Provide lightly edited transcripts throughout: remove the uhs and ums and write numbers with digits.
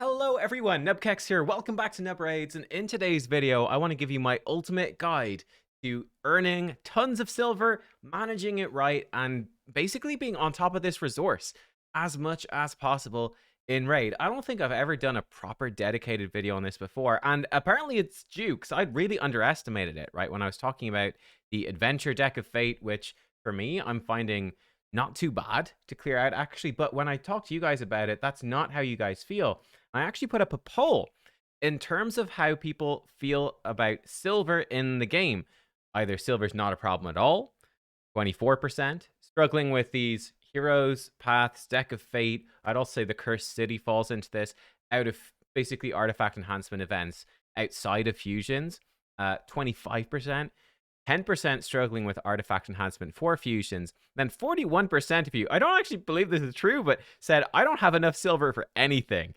Hello everyone, nubkeks here. Welcome back to Nub Raids, and in today's video, I want to give you my ultimate guide to earning tons of silver, managing it right, and basically being on top of this resource as much as possible in Raid. I don't think I've ever done a proper dedicated video on this before, and apparently it's due, because I'd really underestimated it, right? When I was talking about the Adventure Deck of Fate, which for me, I'm finding not too bad to clear out actually, but when I talk to you guys about it, that's not how you guys feel. I actually put up a poll in terms of how people feel about silver in the game. Either silver's not a problem at all, 24%, struggling with these heroes, paths, deck of fate. I'd also say the cursed city falls into this, out of basically artifact enhancement events outside of fusions, 25%. 10% struggling with artifact enhancement for fusions, then 41% of you, I don't actually believe this is true, but said, I don't have enough silver for anything.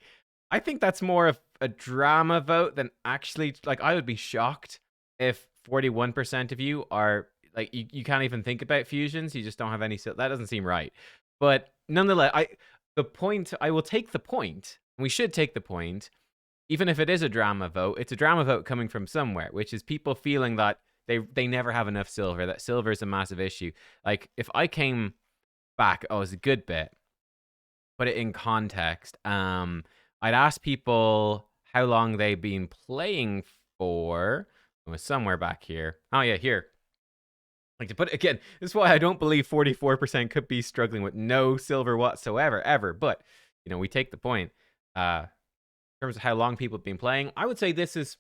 I think that's more of a drama vote than actually, like, I would be shocked if 41% of you are, like, you can't even think about fusions, you just don't have any, that doesn't seem right. But nonetheless, I will take the point, we should take the point, even if it is a drama vote, it's a drama vote coming from somewhere, which is people feeling that they never have enough silver, that silver is a massive issue. Like, if I came back, oh, it's a good bit, put it in context, I'd ask people how long they've been playing for. It was somewhere back here. Oh, yeah, here. Like, to put it again, this is why I don't believe 44% could be struggling with no silver whatsoever, ever. But, you know, we take the point. In terms of how long people have been playing, I would say this is,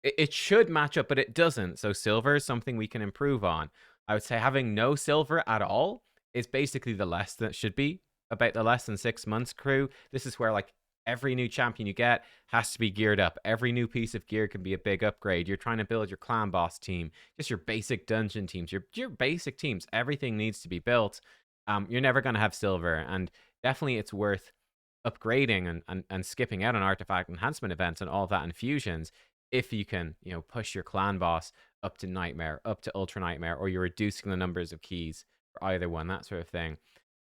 it should match up, but it doesn't. So silver is something we can improve on. I would say having no silver at all is basically the less that should be, about the less than 6 months crew. This is where, like, every new champion you get has to be geared up. Every new piece of gear can be a big upgrade. You're trying to build your clan boss team, just your basic dungeon teams, your basic teams. Everything needs to be built. You're never going to have silver, and definitely it's worth upgrading and skipping out on artifact enhancement events and all of that in fusions if you can, you know, push your clan boss up to nightmare, up to ultra nightmare, or you're reducing the numbers of keys for either one, that sort of thing.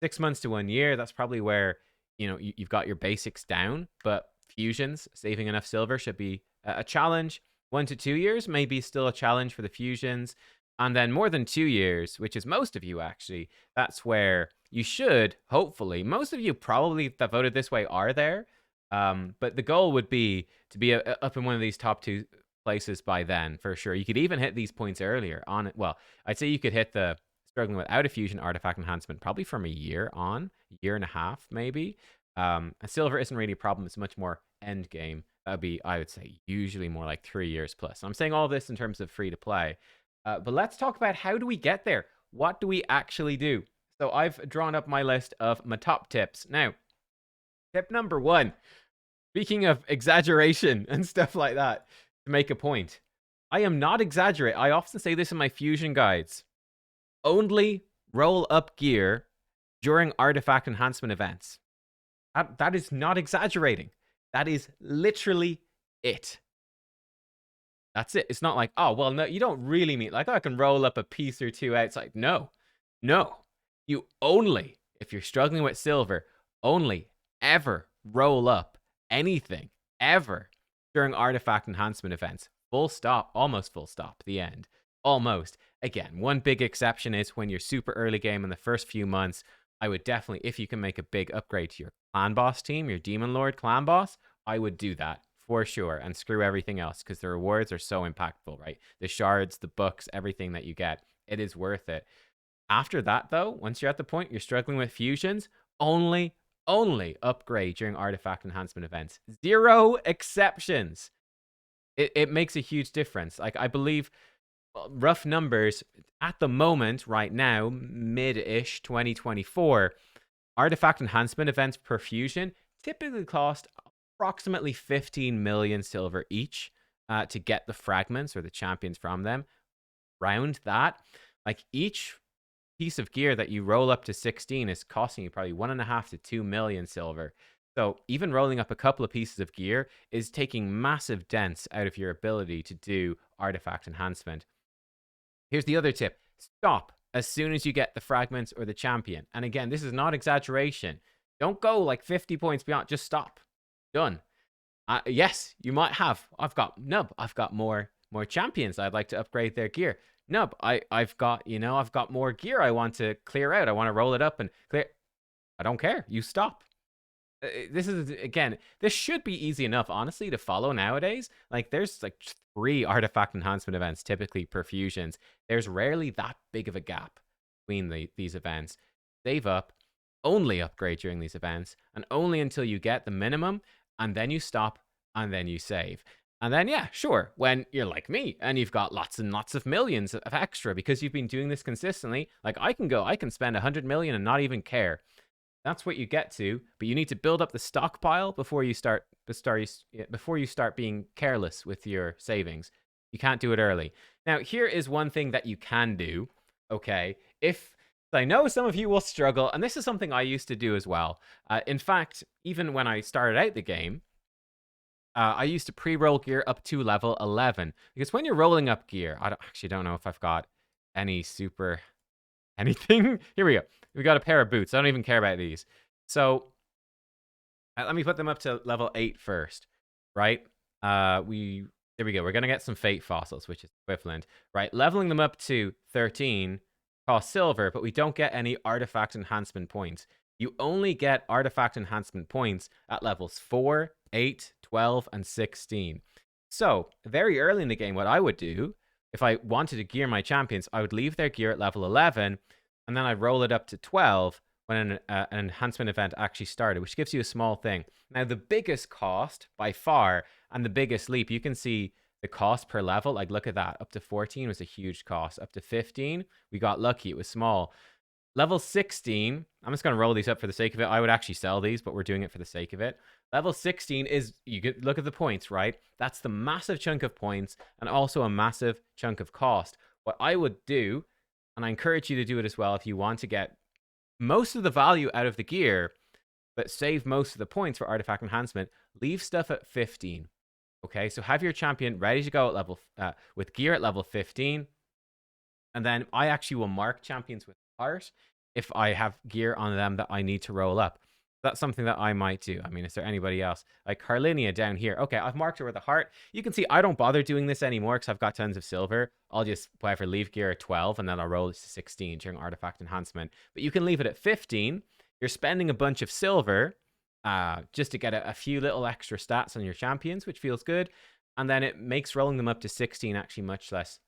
6 months to 1 year, that's probably where, you know, you've got your basics down, but fusions, saving enough silver should be a challenge. 1 to 2 years maybe still a challenge for the fusions. And then more than 2 years, which is most of you actually, that's where you should, hopefully, most of you probably that voted this way are there. But the goal would be to be up in one of these top 2 places by then, for sure. You could even hit these points earlier on it. Well, I'd say you could hit the struggling without a fusion artifact enhancement probably from a year on, a year and a half maybe. Silver isn't really a problem. It's much more end game. That would be, I would say, usually more like 3 years plus. I'm saying all this in terms of free to play. But let's talk about how do we get there? What do we actually do? So I've drawn up my list of my top tips. Now, tip number 1, speaking of exaggeration and stuff like that, to make a point, I am not exaggerating. I often say this in my fusion guides. Only roll up gear during artifact enhancement events. That is not exaggerating. That is literally it. That's it. It's not like, oh, well, no, you don't really mean like, oh, I can roll up a piece or two outside. No, no. You only, if you're struggling with silver, only ever roll up anything ever during artifact enhancement events. Full stop, almost full stop, the end. Almost. Again, one big exception is when you're super early game in the first few months, I would definitely, if you can make a big upgrade to your clan boss team, your Demon Lord clan boss, I would do that for sure and screw everything else because the rewards are so impactful, right? The shards, the books, everything that you get, it is worth it. After that, though, once you're at the point you're struggling with fusions, only upgrade during artifact enhancement events. 0 exceptions. It makes a huge difference. Like, I believe, rough numbers, at the moment, right now, mid-ish 2024, artifact enhancement events per fusion typically cost approximately 15 million silver each to get the fragments or the champions from them. Round that, like, each piece of gear that you roll up to 16 is costing you probably 1.5 to 2 million silver. So even rolling up a couple of pieces of gear is taking massive dents out of your ability to do artifact enhancement. Here's the other tip. Stop as soon as you get the fragments or the champion. And again, this is not exaggeration. Don't go like 50 points beyond. Just stop. Done. Yes, you might have. I've got Nub. I've got more champions. I'd like to upgrade their gear. Nub, I've got, I've got more gear I want to clear out. I want to roll it up and clear. I don't care. You stop. This is, again, this should be easy enough, honestly, to follow nowadays. Like, there's like 3 artifact enhancement events, typically perfusions. There's rarely that big of a gap between these events. Save up, only upgrade during these events, and only until you get the minimum, and then you stop, and then you save. And then, yeah, sure, when you're like me and you've got lots and lots of millions of extra because you've been doing this consistently, like I can spend 100 million and not even care. That's what you get to, but you need to build up the stockpile before you start being careless with your savings. You can't do it early. Now, here is one thing that you can do, okay? If I know some of you will struggle, and this is something I used to do as well. In fact, even when I started out the game, I used to pre-roll gear up to level 11 because when you're rolling up gear, actually don't know if I've got any super anything. Here we go. We got a pair of boots. I don't even care about these. So let me put them up to level 8 first, right? There we go. We're gonna get some fate fossils, which is equivalent, right? Leveling them up to 13 costs silver, but we don't get any artifact enhancement points. You only get artifact enhancement points at levels 4, 8, 12, and 16. So very early in the game, what I would do, if I wanted to gear my champions, I would leave their gear at level 11, and then I'd roll it up to 12 when an enhancement event actually started, which gives you a small thing. Now, the biggest cost by far, and the biggest leap, you can see the cost per level. Like, look at that. Up to 14 was a huge cost. Up to 15, we got lucky. It was small. Level 16, I'm just going to roll these up for the sake of it. I would actually sell these, but we're doing it for the sake of it. Level 16 is, look at the points, right? That's the massive chunk of points and also a massive chunk of cost. What I would do, and I encourage you to do it as well if you want to get most of the value out of the gear, but save most of the points for artifact enhancement, leave stuff at 15. Okay, so have your champion ready to go at level with gear at level 15. And then I actually will mark champions with heart if I have gear on them that I need to roll up. That's something that I might do. I mean, is there anybody else? Like Carlinia down here. Okay, I've marked her with a heart. You can see I don't bother doing this anymore because I've got tons of silver. I'll just, whatever, leave gear at 12 and then I'll roll it to 16 during artifact enhancement. But you can leave it at 15. You're spending a bunch of silver just to get a few little extra stats on your champions, which feels good. And then it makes rolling them up to 16 actually much less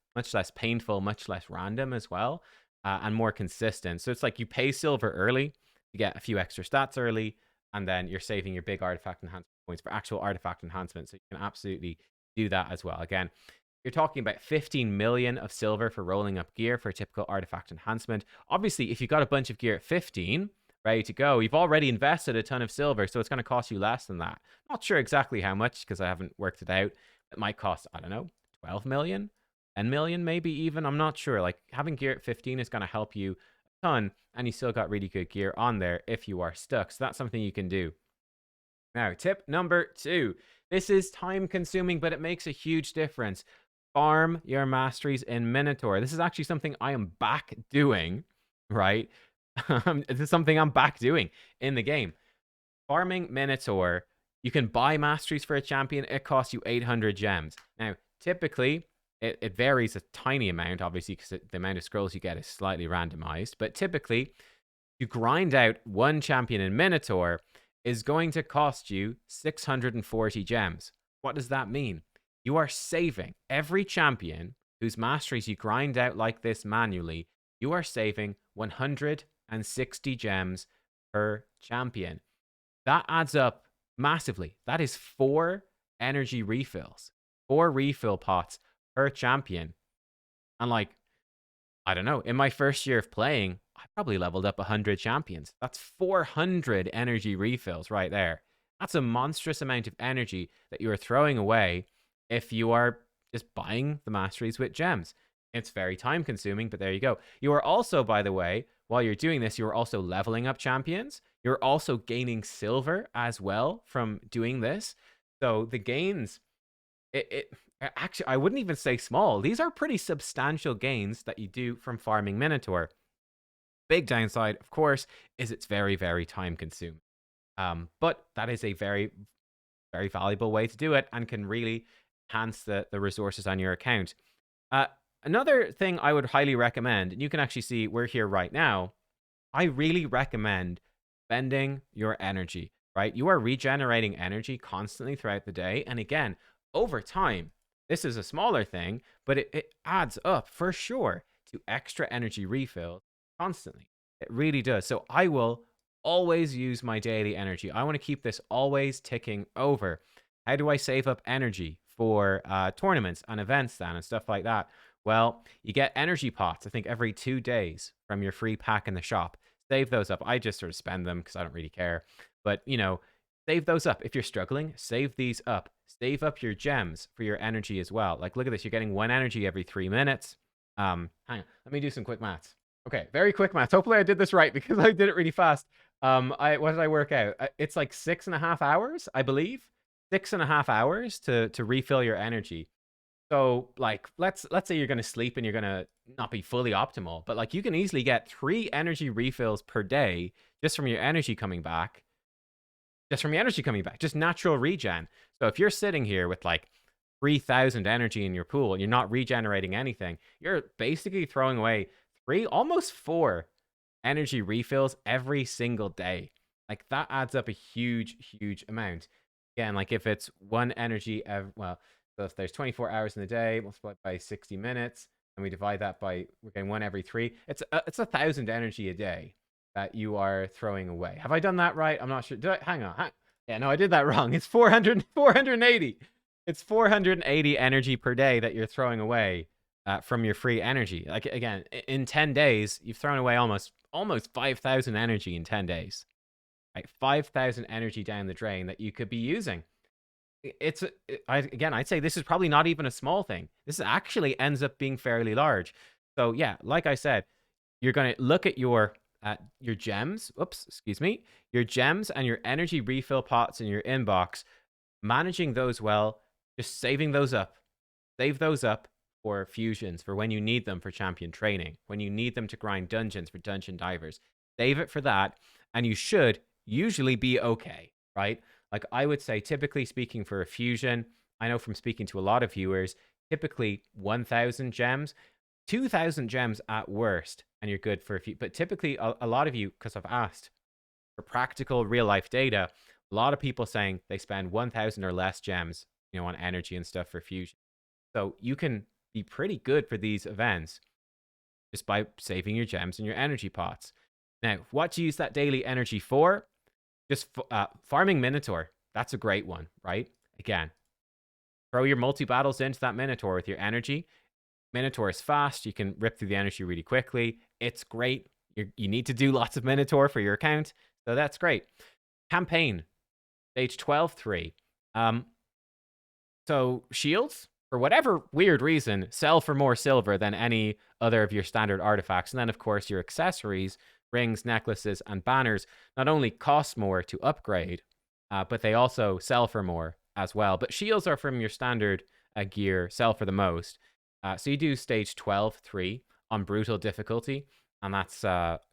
painful, much less random as well, and more consistent. So it's like you pay silver early, you get a few extra stats early, and then you're saving your big artifact enhancement points for actual artifact enhancement. So you can absolutely do that as well. Again, you're talking about 15 million of silver for rolling up gear for a typical artifact enhancement. Obviously, if you've got a bunch of gear at 15, ready to go, you've already invested a ton of silver, so it's going to cost you less than that. Not sure exactly how much because I haven't worked it out. It might cost, I don't know, 12 million? 10 million maybe even. I'm not sure. Like, having gear at 15 is going to help you a ton, and you still got really good gear on there if you are stuck. So that's something you can do. Now, tip number 2. This is time consuming, but it makes a huge difference. Farm your masteries in Minotaur. This is actually something I am back doing, right? This is something I'm back doing in the game. Farming Minotaur, you can buy masteries for a champion. It costs you 800 gems. Now, typically, it varies a tiny amount, obviously, because the amount of scrolls you get is slightly randomized. But typically, you grind out one champion in Minotaur is going to cost you 640 gems. What does that mean? You are saving every champion whose masteries you grind out like this manually. You are saving 160 gems per champion. That adds up massively. That is 4 energy refills, 4 refill pots per champion. And like, I don't know, in my first year of playing, I probably leveled up 100 champions. That's 400 energy refills right there. That's a monstrous amount of energy that you are throwing away if you are just buying the masteries with gems. It's very time consuming, but there you go. You are also, by the way, while you're doing this, you're also leveling up champions. You're also gaining silver as well from doing this. So the gains, actually, I wouldn't even say small. These are pretty substantial gains that you do from farming Minotaur. Big downside, of course, is it's very, very time consuming. But that is a very Very valuable way to do it and can really enhance the resources on your account. Uh, Another thing I would highly recommend, and you can actually see we're here right now, I really recommend spending your energy, right? You are regenerating energy constantly throughout the day. And again, over time, this is a smaller thing, but it adds up for sure to extra energy refills constantly. It really does. So I will always use my daily energy. I want to keep this always ticking over. How do I save up energy for tournaments and events then and stuff like that? Well, you get energy pots, I think, every 2 days from your free pack in the shop. Save those up. I just sort of spend them because I don't really care. But, save those up. If you're struggling, save these up. Save up your gems for your energy as well. Like, look at this. You're getting 1 energy every 3 minutes. Hang on. Let me do some quick maths. Okay, very quick maths. Hopefully I did this right because I did it really fast. What did I work out? It's like 6.5 hours, I believe. 6.5 hours to refill your energy. So, like, let's say you're gonna sleep and you're gonna not be fully optimal, but like you can easily get 3 energy refills per day just from your energy coming back. Just from your energy coming back, just natural regen. So if you're sitting here with like 3,000 energy in your pool and you're not regenerating anything, you're basically throwing away almost 4 energy refills every single day. Like that adds up a huge, huge amount. Again, like if it's 1 energy, so if there's 24 hours in the day, multiplied by 60 minutes, and we divide that by, we're getting 1 every 3, it's 1,000 energy a day that you are throwing away. Have I done that right? I'm not sure. Hang on. Yeah, no, I did that wrong. It's 480. It's 480 energy per day that you're throwing away from your free energy. Like again, in 10 days, you've thrown away almost 5,000 energy in 10 days. Right? 5,000 energy down the drain that you could be using. I'd say this is probably not even a small thing. This actually ends up being fairly large. So yeah, like I said, you're going to look at your gems. Oops, excuse me. Your gems and your energy refill pots in your inbox. Managing those well, just saving those up. Save those up for fusions, for when you need them for champion training, when you need them to grind dungeons for dungeon divers. Save it for that, and you should usually be okay, right? Like I would say, typically speaking for a fusion, I know from speaking to a lot of viewers, typically 1,000 gems, 2,000 gems at worst, and you're good for a few. But typically, a lot of you, because I've asked for practical real life data, a lot of people saying they spend 1,000 or less gems, on energy and stuff for fusion. So you can be pretty good for these events just by saving your gems and your energy pots. Now, what to use that daily energy for? Just farming Minotaur. That's a great one, right? Again, throw your multi-battles into that Minotaur with your energy. Minotaur is fast. You can rip through the energy really quickly. It's great. You need to do lots of Minotaur for your account. So that's great. Campaign. Stage 12-3. So shields, for whatever weird reason, sell for more silver than any other of your standard artifacts. And then, of course, your accessories, rings, necklaces, and banners not only cost more to upgrade, but they also sell for more as well. But shields are from your standard gear, sell for the most. So you do stage 12-3 on brutal difficulty, and that's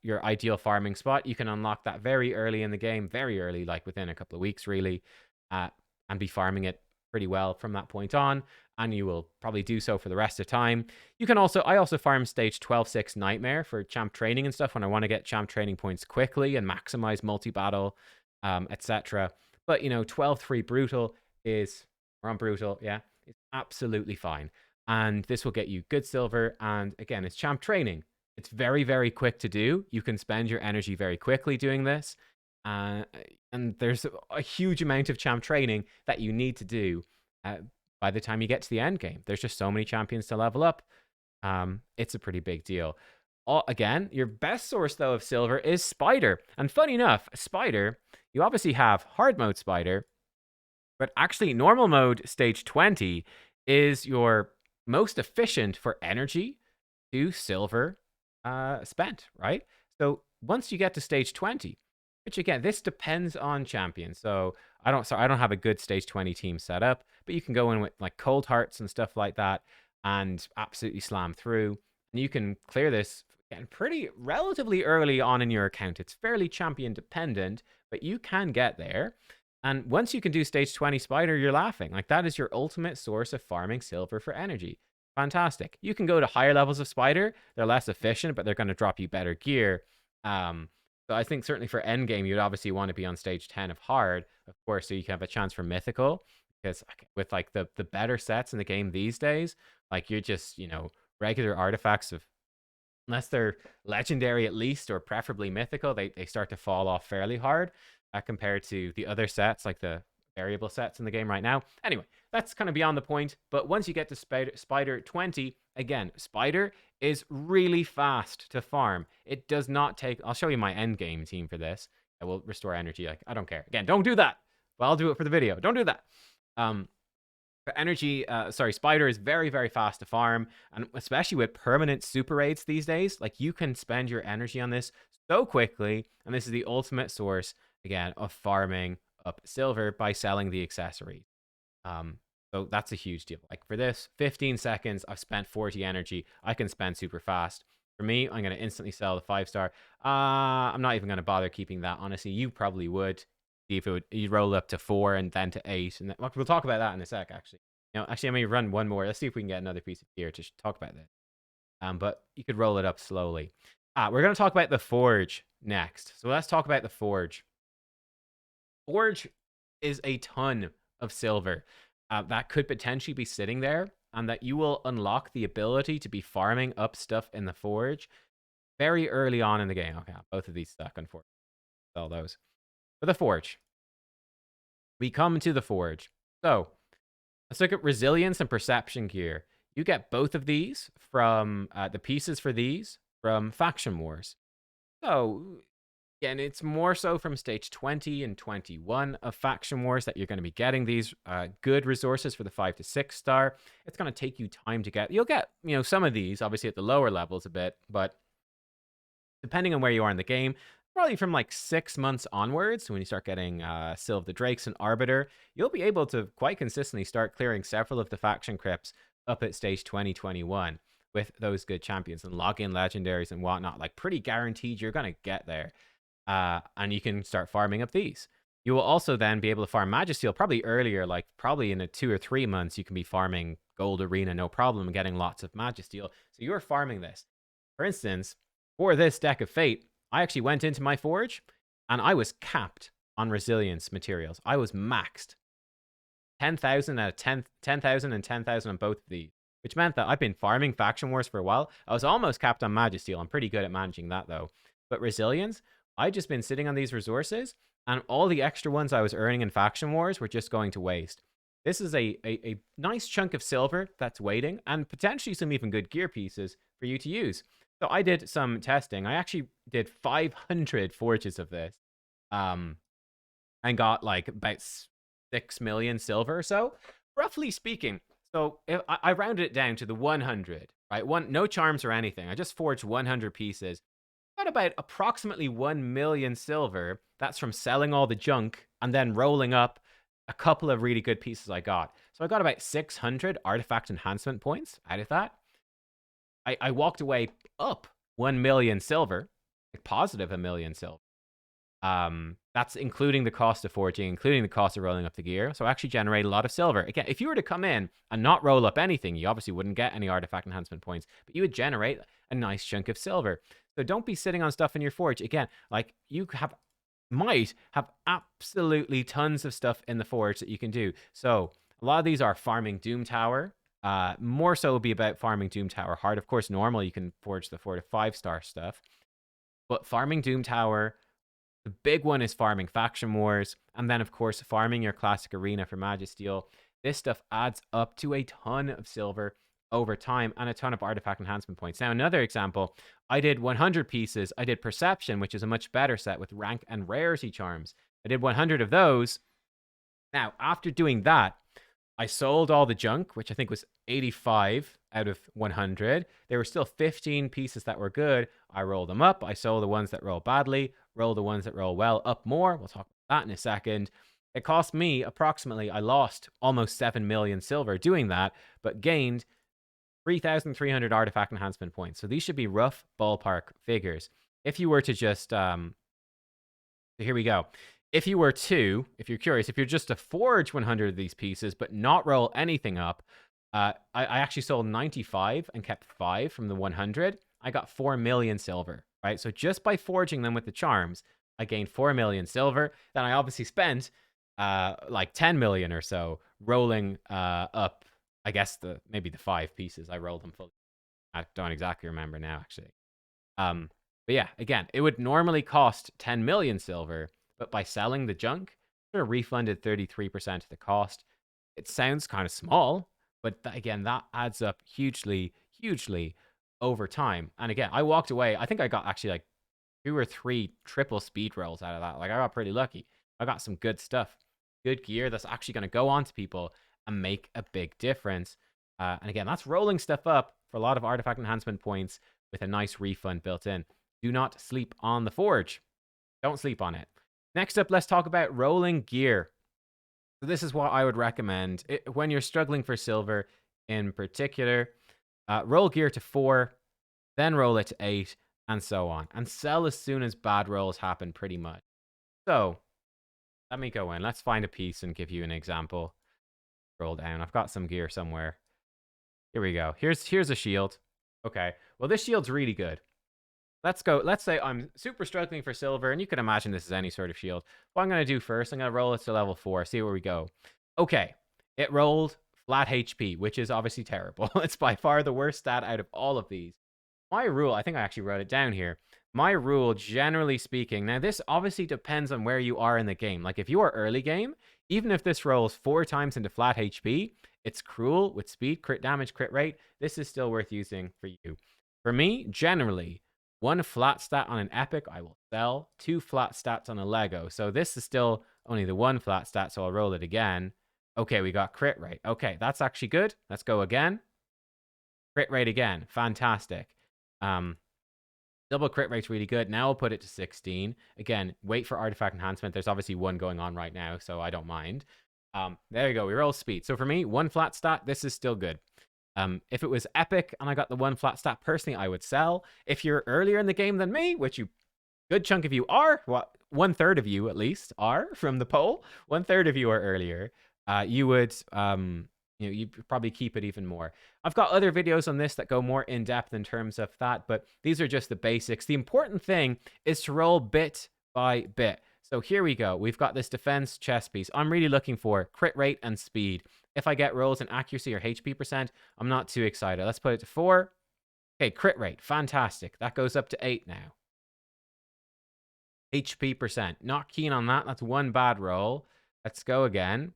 your ideal farming spot. You can unlock that very early in the game, very early, like within a couple of weeks, really, and be farming it pretty well from that point on, and you will probably do so for the rest of the time. You can I also farm stage 12-6 Nightmare for champ training and stuff when I want to get champ training points quickly and maximize multi-battle, etc. But, 12-3 Brutal we're on Brutal, yeah, it's absolutely fine. And this will get you good silver, and again, it's champ training. It's very, very quick to do. You can spend your energy very quickly doing this. And there's a huge amount of champ training that you need to do by the time you get to the end game. There's just so many champions to level up. It's a pretty big deal. Again, your best source, though, of silver is Spider. And funny enough, Spider, you obviously have hard mode Spider, but actually normal mode stage 20 is your most efficient for energy to silver spent, right? So once you get to stage 20, which again, this depends on champion. So I don't have a good stage 20 team set up, but you can go in with like cold hearts and stuff like that and absolutely slam through. And you can clear this again pretty relatively early on in your account. It's fairly champion dependent, but you can get there. And once you can do stage 20 spider, you're laughing. Like, that is your ultimate source of farming silver for energy. Fantastic. You can go to higher levels of spider. They're less efficient, but they're going to drop you better gear. Um, so I think certainly for endgame, you'd obviously want to be on stage 10 of hard, of course, so you can have a chance for mythical. Because with like the better sets in the game these days, like you're just, regular artifacts of, unless they're legendary at least, or preferably mythical, they start to fall off fairly hard compared to the other sets, like the variable sets in the game right now. Anyway, that's kind of beyond the point. But once you get to Spider 20, again, Spider is really fast to farm. It does not take... I'll show you my end game team for this. I will restore energy. Like, I don't care. Again, don't do that. Well, I'll do it for the video. Don't do that. For energy, Spider is very, very fast to farm, and especially with permanent super raids these days, like you can spend your energy on this so quickly, and this is the ultimate source, again, of farming up silver by selling the accessories. So that's a huge deal. Like for this, 15 seconds, I've spent 40 energy. I can spend super fast. For me, I'm going to instantly sell the 5-star. I'm not even going to bother keeping that, honestly. You probably would. See if you'd roll up to 4 and then to 8. And then, we'll talk about that in a sec, actually. Actually, I'm going to run one more. Let's see if we can get another piece of gear to talk about this. But you could roll it up slowly. We're going to talk about the Forge next. So let's talk about the Forge. Forge is a ton of silver that could potentially be sitting there, and that you will unlock the ability to be farming up stuff in the Forge very early on in the game. Okay, both of these stuck, unfortunately. Sell those. For the Forge, we come to the Forge. So let's look at resilience and perception gear. You get both of these from the pieces for these from Faction Wars. So again, it's more so from stage 20 and 21 of Faction Wars that you're going to be getting these good resources for the 5 to 6 star. It's going to take you time to get. You'll get, some of these obviously at the lower levels a bit, but depending on where you are in the game, probably from like 6 months onwards, when you start getting Sylve the Drakes and Arbiter, you'll be able to quite consistently start clearing several of the faction crypts up at stage 2021 with those good champions and log in legendaries and whatnot. Like, pretty guaranteed you're going to get there. And you can start farming up these. You will also then be able to farm Magisteel probably earlier, like probably in 2 or 3 months, you can be farming Gold Arena, no problem, and getting lots of Magisteel. So you're farming this. For instance, for this deck of Fate, I actually went into my Forge, and I was capped on resilience materials. I was maxed. 10,000 out of 10,000 and 10,000 on both of these, which meant that I've been farming Faction Wars for a while. I was almost capped on Magisteel. I'm pretty good at managing that, though. But resilience, I've just been sitting on these resources, and all the extra ones I was earning in Faction Wars were just going to waste. This is a nice chunk of silver that's waiting, and potentially some even good gear pieces for you to use. So I did some testing. I actually did 500 forges of this, and got like about 6 million silver or so, roughly speaking. So if I rounded it down to the 100, right? No charms or anything. I just forged 100 pieces. Got about approximately 1 million silver. That's from selling all the junk and then rolling up a couple of really good pieces I got. So I got about 600 artifact enhancement points out of that. I walked away up 1 million silver, like positive 1 million silver. That's including the cost of forging, including the cost of rolling up the gear. So I actually generate a lot of silver. Again, if you were to come in and not roll up anything, you obviously wouldn't get any artifact enhancement points, but you would generate a nice chunk of silver. So don't be sitting on stuff in your forge. Again, like, you might have absolutely tons of stuff in the forge that you can do. So a lot of these are farming Doom Tower. More so will be about farming Doom Tower hard. Of course, normal, you can forge the 4 to 5 star stuff. But farming Doom Tower, the big one is farming Faction Wars. And then, of course, farming your classic arena for Magisteel. This stuff adds up to a ton of silver over time and a ton of artifact enhancement points. Now, another example, I did 100 pieces. I did Perception, which is a much better set with rank and rarity charms. I did 100 of those. Now, after doing that, I sold all the junk, which I think was 85 out of 100. There were still 15 pieces that were good. I rolled them up. I sold the ones that roll badly, rolled the ones that roll well up more. We'll talk about that in a second. It cost me approximately, I lost almost 7 million silver doing that, but gained 3,300 artifact enhancement points. So these should be rough ballpark figures. If you were to just, so here we go. if you were to, if you're curious, if you're just to forge 100 of these pieces but not roll anything up, I actually sold 95 and kept 5 from the 100. I got 4 million silver, right? So just by forging them with the charms, I gained 4 million silver. Then I obviously spent like 10 million or so rolling up, I guess, maybe the 5 pieces. I rolled them fully. I don't exactly remember now, actually. But yeah, again, it would normally cost 10 million silver, but by selling the junk, sort of refunded 33% of the cost. It sounds kind of small, but again, that adds up hugely, hugely over time. And again, I walked away. I think I got actually like 2 or 3 triple speed rolls out of that. Like I got pretty lucky. I got some good stuff, good gear that's actually going to go on to people and make a big difference. And again, that's rolling stuff up for a lot of artifact enhancement points with a nice refund built in. Do not sleep on the forge. Don't sleep on it. Next up, let's talk about rolling gear. So this is what I would recommend when you're struggling for silver in particular. Roll gear to 4, then roll it to 8, and so on. And sell as soon as bad rolls happen, pretty much. So, let me go in. Let's find a piece and give you an example. Roll down. I've got some gear somewhere. Here we go. Here's a shield. Okay. Well, this shield's really good. Let's go. Let's say I'm super struggling for silver, and you can imagine this is any sort of shield. What I'm going to do first, I'm going to roll it to level 4, see where we go. Okay. It rolled flat HP, which is obviously terrible. It's by far the worst stat out of all of these. My rule, I think I actually wrote it down here. My rule, generally speaking, now this obviously depends on where you are in the game. Like if you are early game, even if this rolls 4 times into flat HP, it's cruel with speed, crit damage, crit rate. This is still worth using for you. For me, generally, 1 flat stat on an epic, I will sell. 2 flat stats on a Lego. So this is still only the 1 flat stat, so I'll roll it again. Okay, we got crit rate. Okay, that's actually good. Let's go again. Crit rate again. Fantastic. Double crit rate's really good. Now I'll put it to 16. Again, wait for artifact enhancement. There's obviously one going on right now, so I don't mind. There you go. We roll speed. So for me, 1 flat stat, this is still good. If it was epic and I got the 1 flat stat, personally, I would sell. If you're earlier in the game than me, which you good chunk of you are, what 1/3 of you at least are from the poll, 1/3 of you are earlier, you would you'd probably keep it even more. I've got other videos on this that go more in depth in terms of that, but these are just the basics. The important thing is to roll bit by bit. So here we go. We've got this defense chest piece. I'm really looking for crit rate and speed. If I get rolls in accuracy or HP percent, I'm not too excited. Let's put it to 4. Okay, crit rate. Fantastic. That goes up to 8 now. HP percent. Not keen on that. That's 1 bad roll. Let's go again.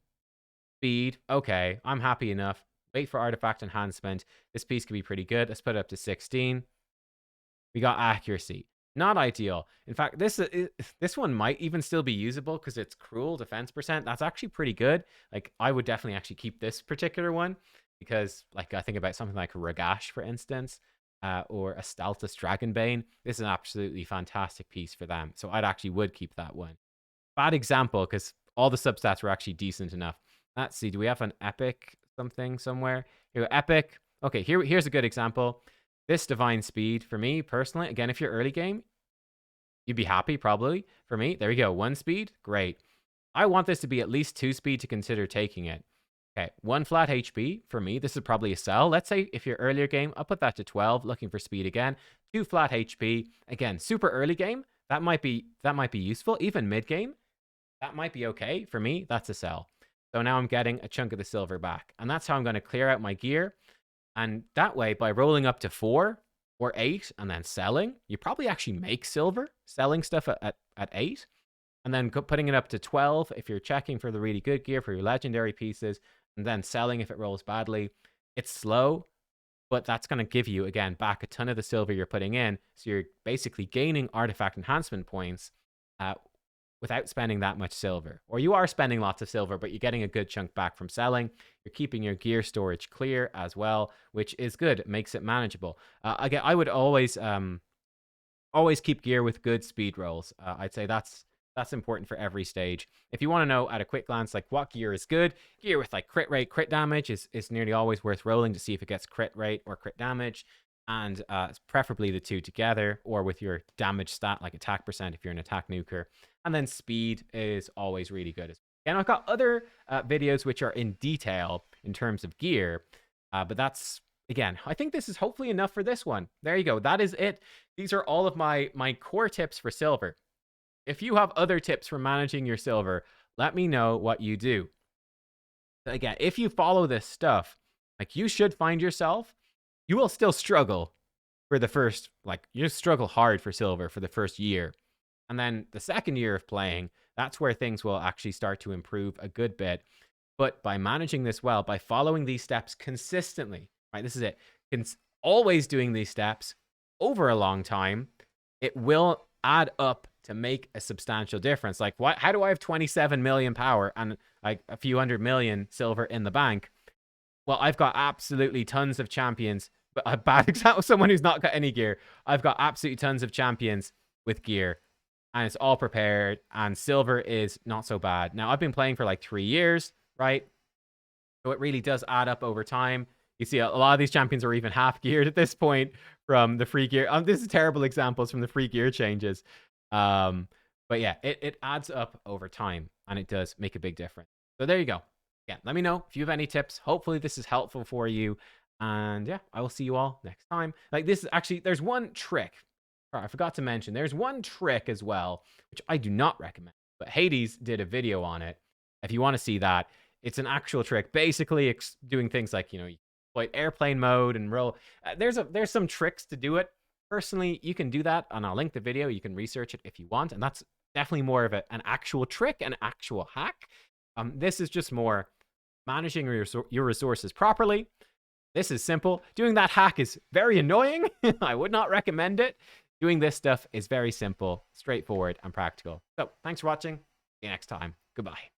Speed. Okay, I'm happy enough. Wait for artifact enhancement. This piece could be pretty good. Let's put it up to 16. We got accuracy. Not ideal. In fact, this one might even still be usable because it's cruel defense percent. That's actually pretty good. Like, I would definitely actually keep this particular one because, like, I think about something like Ragash, for instance, or a Staltus Dragonbane. This is an absolutely fantastic piece for them. So I'd actually would keep that one. Bad example because all the substats were actually decent enough. Let's see. Do we have an epic something somewhere? Here, epic. Okay, here's a good example. This divine speed for me personally. Again, if you're early game, you'd be happy probably. For me, there you go. 1 speed, great. I want this to be at least 2 speed to consider taking it. Okay, 1 flat HP for me. This is probably a sell. Let's say if you're earlier game, I'll put that to 12. Looking for speed again. 2 flat HP again. Super early game. That might be useful. Even mid game, that might be okay for me. That's a sell. So now I'm getting a chunk of the silver back. And that's how I'm going to clear out my gear. And that way, by rolling up to 4 or 8 and then selling, you probably actually make silver selling stuff at 8. And then putting it up to 12 if you're checking for the really good gear for your legendary pieces. And then selling if it rolls badly. It's slow, but that's going to give you, again, back a ton of the silver you're putting in. So you're basically gaining artifact enhancement points without spending that much silver. Or you are spending lots of silver, but you're getting a good chunk back from selling. You're keeping your gear storage clear as well, which is good. It makes it manageable. Again, I would always keep gear with good speed rolls. I'd say that's important for every stage. If you want to know at a quick glance, like what gear is good, gear with like crit rate, crit damage is nearly always worth rolling to see if it gets crit rate or crit damage. and preferably the two together, or with your damage stat like attack percent if you're an attack nuker. And then speed is always really good. And I've got other videos which are in detail in terms of gear, but that's, again, I think this is hopefully enough for this one. There you go. That is it. These are all of my core tips for silver. If you have other tips for managing your silver, let me know what you do. Again, if you follow this stuff, like, you should find yourself, you will still struggle for the first, like, you struggle hard for silver for the first year. And then the second year of playing, that's where things will actually start to improve a good bit. But by managing this well, by following these steps consistently, right? This is it. Always doing these steps over a long time, it will add up to make a substantial difference. Like, what? How do I have 27 million power and like a few hundred million silver in the bank? Well, I've got absolutely tons of champions. But a bad example, someone who's not got any gear. I've got absolutely tons of champions with gear, and it's all prepared, and silver is not so bad. Now, I've been playing for like 3 years, right? So it really does add up over time. You see, a lot of these champions are even half geared at this point from the free gear. This is terrible examples from the free gear changes. But yeah, it adds up over time, and it does make a big difference. So there you go. Yeah, let me know if you have any tips. Hopefully this is helpful for you. And yeah, I will see you all next time. Like, this is actually, there's one trick. I forgot to mention, there's one trick as well, which I do not recommend. But Hades did a video on it. If you want to see that, it's an actual trick. Basically, doing things like, you exploit airplane mode and roll. There's some tricks to do it. Personally, you can do that, and I'll link the video. You can research it if you want, and that's definitely more of an actual trick, an actual hack. This is just more managing your resources properly. This is simple. Doing that hack is very annoying. I would not recommend it. Doing this stuff is very simple, straightforward, and practical. So thanks for watching. See you next time. Goodbye.